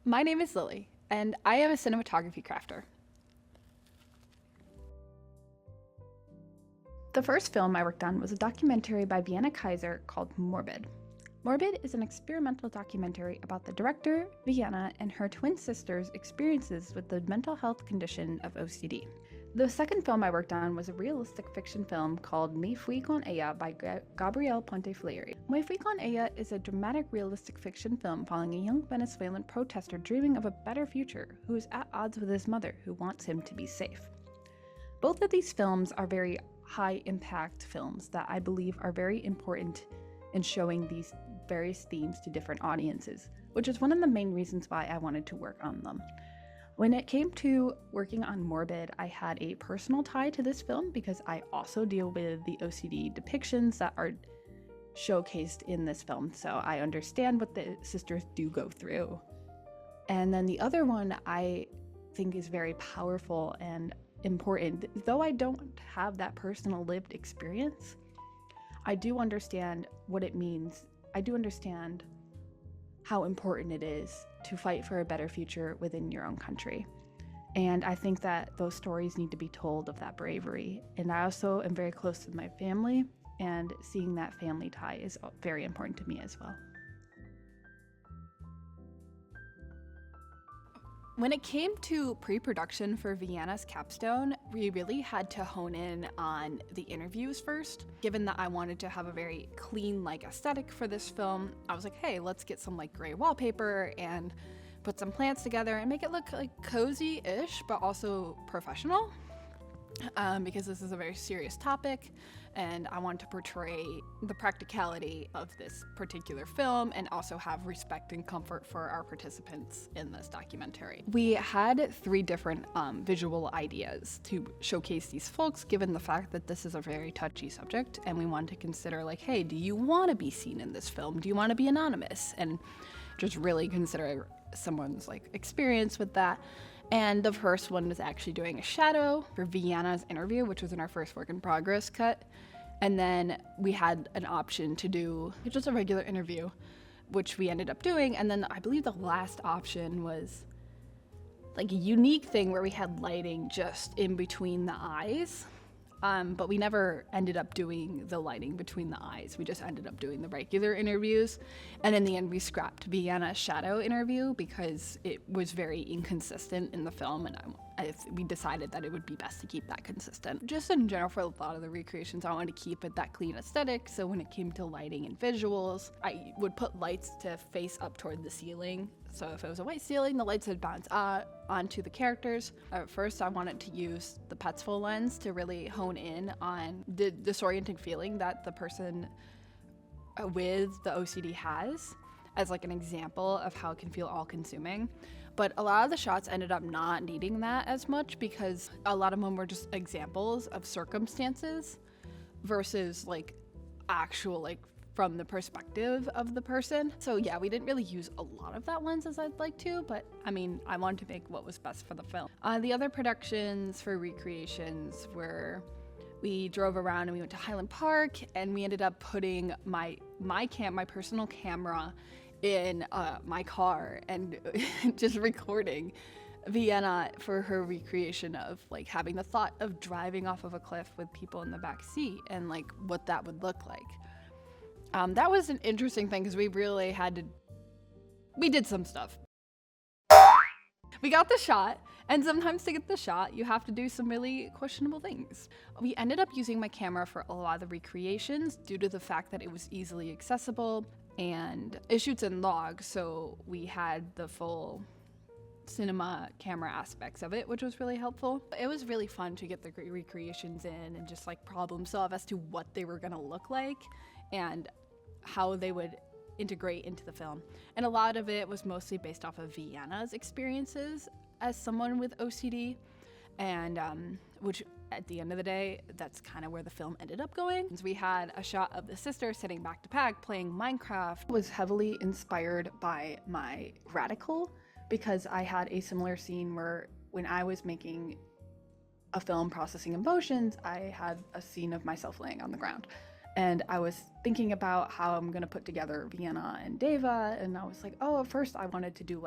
My name is Lily, and I am a cinematography crafter. The first film I worked on was a documentary by Vienna Kaiser called Morbid. Morbid is an experimental documentary about the director, Vienna, and her twin sister's experiences with the mental health condition of OCD. The second film I worked on was a realistic fiction film called Me Fui con Ella by Gabriel Ponte Fleary. Me Fui con Ella is a dramatic realistic fiction film following a young Venezuelan protester dreaming of a better future who is at odds with his mother who wants him to be safe. Both of these films are very high impact films that I believe are very important in showing these various themes to different audiences, which is one of the main reasons why I wanted to work on them. When it came to working on Morbid, I had a personal tie to this film because I also deal with the OCD depictions that are showcased in this film, so I understand what the sisters do go through. And then the other one I think is very powerful and important. Though I don't have that personal lived experience, I do understand what it means. I do understand how important it is to fight for a better future within your own country. And I think that those stories need to be told of that bravery. And I also am very close to my family, and seeing that family tie is very important to me as well. When it came to pre-production for Vienna's capstone, we really had to hone in on the interviews first. Given that I wanted to have a very clean aesthetic for this film, I was like, hey, let's get some gray wallpaper and put some plants together and make it look cozy-ish, but also professional. Because this is a very serious topic, and I want to portray the practicality of this particular film and also have respect and comfort for our participants in this documentary. We had 3 different visual ideas to showcase these folks, given the fact that this is a very touchy subject, and we want to consider hey, do you want to be seen in this film? Do you want to be anonymous? And just really consider someone's experience with that. And the first one was actually doing a shadow for Vienna's interview, which was in our first work in progress cut. And then we had an option to do just a regular interview, which we ended up doing. And then I believe the last option was a unique thing where we had lighting just in between the eyes. But we never ended up doing the lighting between the eyes. We just ended up doing the regular interviews. And in the end, we scrapped Vienna's shadow interview because it was very inconsistent in the film, and we decided that it would be best to keep that consistent. Just in general, for a lot of the recreations, I wanted to keep it that clean aesthetic, so when it came to lighting and visuals, I would put lights to face up toward the ceiling. So if it was a white ceiling, the lights would bounce onto the characters. At first, I wanted to use the Petzval lens to really hone in on the disorienting feeling that the person with the OCD has, as an example of how it can feel all-consuming. But a lot of the shots ended up not needing that as much because a lot of them were just examples of circumstances versus actual from the perspective of the person. So yeah, we didn't really use a lot of that lens as I'd like to, but I wanted to make what was best for the film. The other productions for recreations were we drove around and we went to Highland Park, and we ended up putting my personal camera in my car and just recording Vienna for her recreation of having the thought of driving off of a cliff with people in the back seat and what that would look like. That was an interesting thing because we really we did some stuff. We got the shot, and sometimes to get the shot, you have to do some really questionable things. We ended up using my camera for a lot of the recreations due to the fact that it was easily accessible, and it shoots in log, so we had the full cinema camera aspects of it, which was really helpful. It was really fun to get the recreations in and just problem solve as to what they were gonna look like and how they would integrate into the film. And a lot of it was mostly based off of Vienna's experiences as someone with OCD, and which at the end of the day, that's kind of where the film ended up going. We had a shot of the sister sitting back to back playing Minecraft. It was heavily inspired by my Radical because I had a similar scene where when I was making a film processing emotions, I had a scene of myself laying on the ground. And I was thinking about how I'm gonna put together Vienna and Deva, and I was like, oh, at first I wanted to do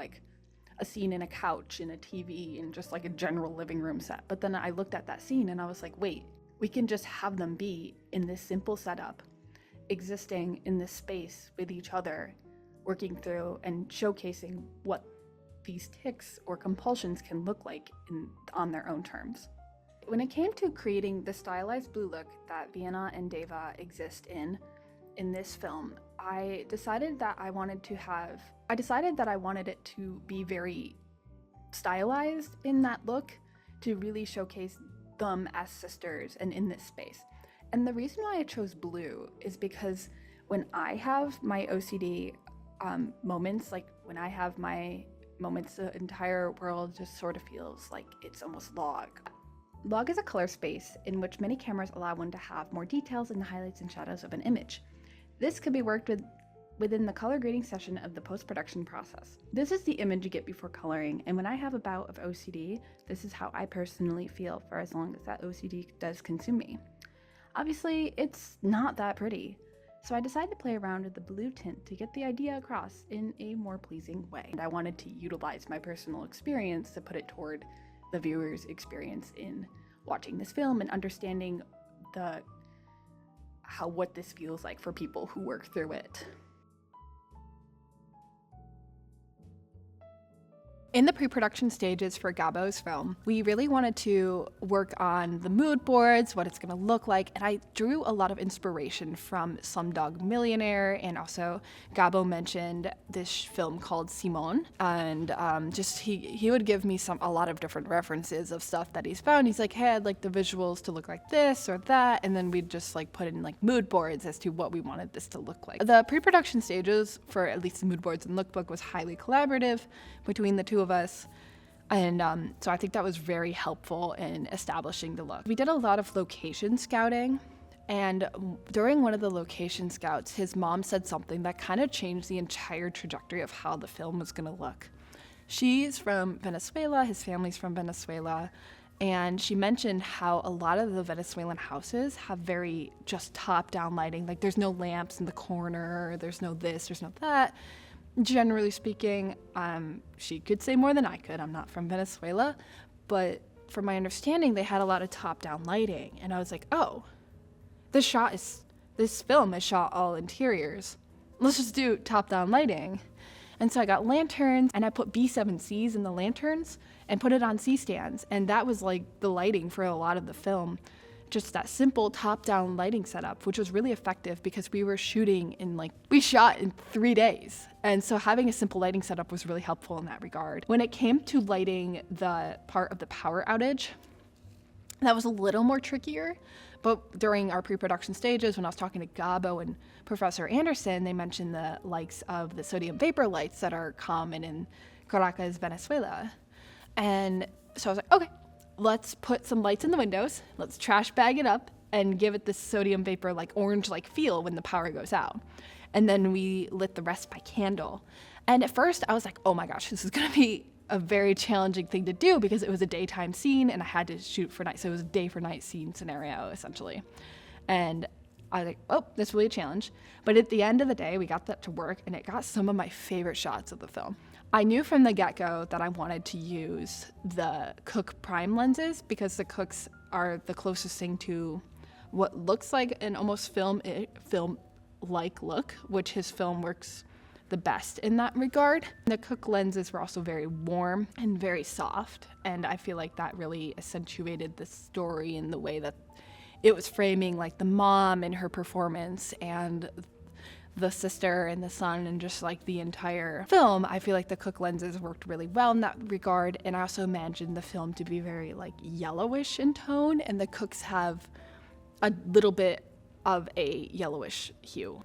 a scene in a couch, in a TV, and just like a general living room set. But then I looked at that scene and I was like, wait, we can just have them be in this simple setup, existing in this space with each other, working through and showcasing what these tics or compulsions can look like on their own terms. When it came to creating the stylized blue look that Vienna and Deva exist in this film, I decided that I wanted it to be very stylized in that look, to really showcase them as sisters and in this space. And the reason why I chose blue is because when I have my OCD moments, like when I have my moments, the entire world just sort of feels like it's almost log. Log is a color space in which many cameras allow one to have more details in the highlights and shadows of an image. This could be worked with within the color grading session of the post-production process. This is the image you get before coloring, and when I have a bout of OCD, this is how I personally feel for as long as that OCD does consume me. Obviously, it's not that pretty, so I decided to play around with the blue tint to get the idea across in a more pleasing way. And I wanted to utilize my personal experience to put it toward the viewer's experience in watching this film and understanding what this feels like for people who work through it. In the pre-production stages for Gabo's film, we really wanted to work on the mood boards, what it's going to look like, and I drew a lot of inspiration from Slumdog Millionaire, and also Gabo mentioned this film called Simone, and he would give me a lot of different references of stuff that he's found. He's like, hey, I'd like the visuals to look like this or that, and then we'd just like put in like mood boards as to what we wanted this to look like. The pre-production stages for at least the mood boards and lookbook was highly collaborative between the two of us, and so I think that was very helpful in establishing the look. We did a lot of location scouting, and during one of the location scouts, his mom said something that kind of changed the entire trajectory of how the film was going to look. She's from Venezuela, his family's from Venezuela, and she mentioned how a lot of the Venezuelan houses have very just top-down lighting, like there's no lamps in the corner, there's no this, there's no that. Generally speaking, she could say more than I could. I'm not from Venezuela, but from my understanding, they had a lot of top-down lighting, and I was like, oh, this film is shot all interiors. Let's just do top-down lighting. And so I got lanterns, and I put B7Cs in the lanterns and put it on C-stands, and that was like the lighting for a lot of the film. Just that simple top-down lighting setup, which was really effective because we shot in 3 days. And so having a simple lighting setup was really helpful in that regard. When it came to lighting the part of the power outage, that was a little more trickier. But during our pre-production stages, when I was talking to Gabo and Professor Anderson, they mentioned the likes of the sodium vapor lights that are common in Caracas, Venezuela. And so I was like, okay, let's put some lights in the windows, let's trash bag it up, and give it this sodium vapor, like orange-like feel when the power goes out. And then we lit the rest by candle. And at first I was like, oh my gosh, this is gonna be a very challenging thing to do because it was a daytime scene and I had to shoot for night. So it was a day for night scene scenario, essentially. And I was like, oh, that's really a challenge. But at the end of the day, we got that to work, and it got some of my favorite shots of the film. I knew from the get-go that I wanted to use the Cooke prime lenses because the Cookes are the closest thing to what looks like an almost film-like look, which his film works the best in that regard. The Cooke lenses were also very warm and very soft, and I feel like that really accentuated the story in the way that it was framing, like the mom and her performance and the sister and the son and just like the entire film. I feel like the Cooke lenses worked really well in that regard, and I also imagined the film to be very like yellowish in tone, and the Cookes have a little bit of a yellowish hue.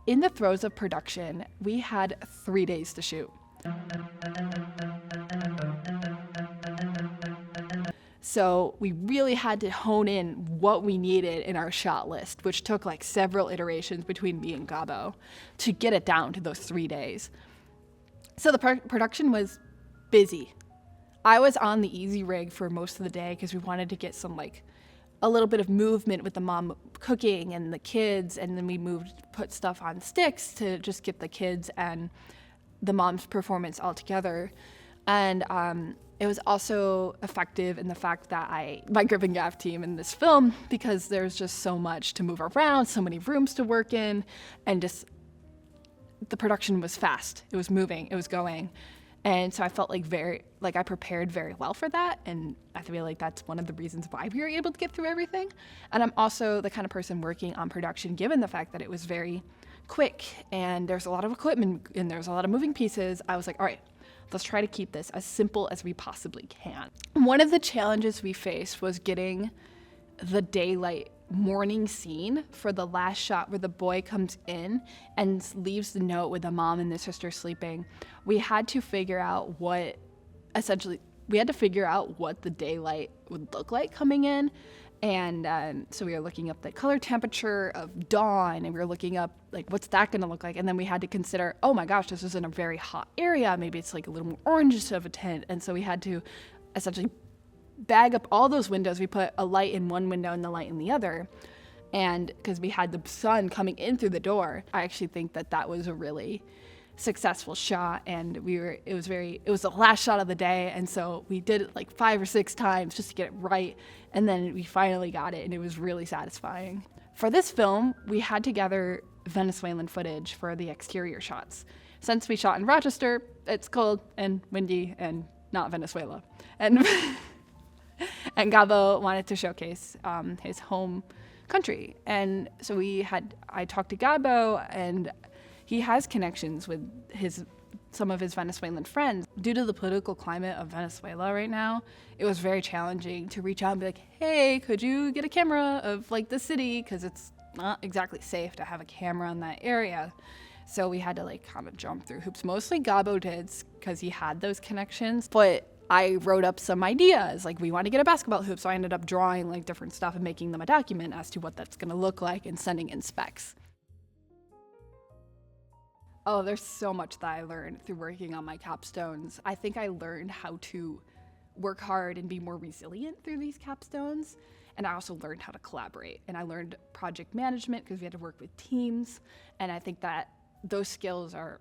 In the throes of production, we had 3 days to shoot. So we really had to hone in what we needed in our shot list, which took like several iterations between me and Gabo to get it down to those 3 days. So the production was busy. I was on the easy rig for most of the day because we wanted to get some like a little bit of movement with the mom cooking and the kids, and then we put stuff on sticks to just get the kids and the mom's performance all together. And it was also effective in the fact that my grip and gaff team in this film, because there's just so much to move around, so many rooms to work in, and just the production was fast. It was moving, it was going. And so I felt like I prepared very well for that. And I feel like that's one of the reasons why we were able to get through everything. And I'm also the kind of person working on production, given the fact that it was very quick and there's a lot of equipment and there's a lot of moving pieces. I was like, all right, let's try to keep this as simple as we possibly can. One of the challenges we faced was getting the daylight morning scene for the last shot where the boy comes in and leaves the note with the mom and the sister sleeping. We had to figure out what the daylight would look like coming in. And so we were looking up the color temperature of dawn, and we were looking up like what's that going to look like. And then we had to consider, oh my gosh, this is in a very hot area. Maybe it's like a little more orange of a tint. And so we had to essentially bag up all those windows. We put a light in one window and the light in the other. And because we had the sun coming in through the door, I actually think that was a really successful shot. And it was the last shot of the day. And so we did it like 5 or 6 times just to get it right. And then we finally got it, and it was really satisfying. For this film, we had to gather Venezuelan footage for the exterior shots. Since we shot in Rochester, it's cold and windy and not Venezuela. And and Gabo wanted to showcase his home country. And so I talked to Gabo, and he has connections with some of his Venezuelan friends. Due to the political climate of Venezuela right now, it was very challenging to reach out and be like, hey, could you get a camera of like the city? Because it's not exactly safe to have a camera in that area. So we had to like kind of jump through hoops. Mostly Gabo did because he had those connections, but I wrote up some ideas. Like we want to get a basketball hoop, so I ended up drawing like different stuff and making them a document as to what that's going to look like and sending in specs. Oh, there's so much that I learned through working on my capstones. I think I learned how to work hard and be more resilient through these capstones. And I also learned how to collaborate. And I learned project management because we had to work with teams. And I think that those skills are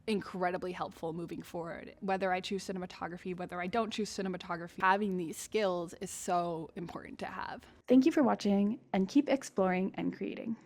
incredibly helpful moving forward. Whether I choose cinematography, whether I don't choose cinematography, having these skills is so important to have. Thank you for watching, and keep exploring and creating.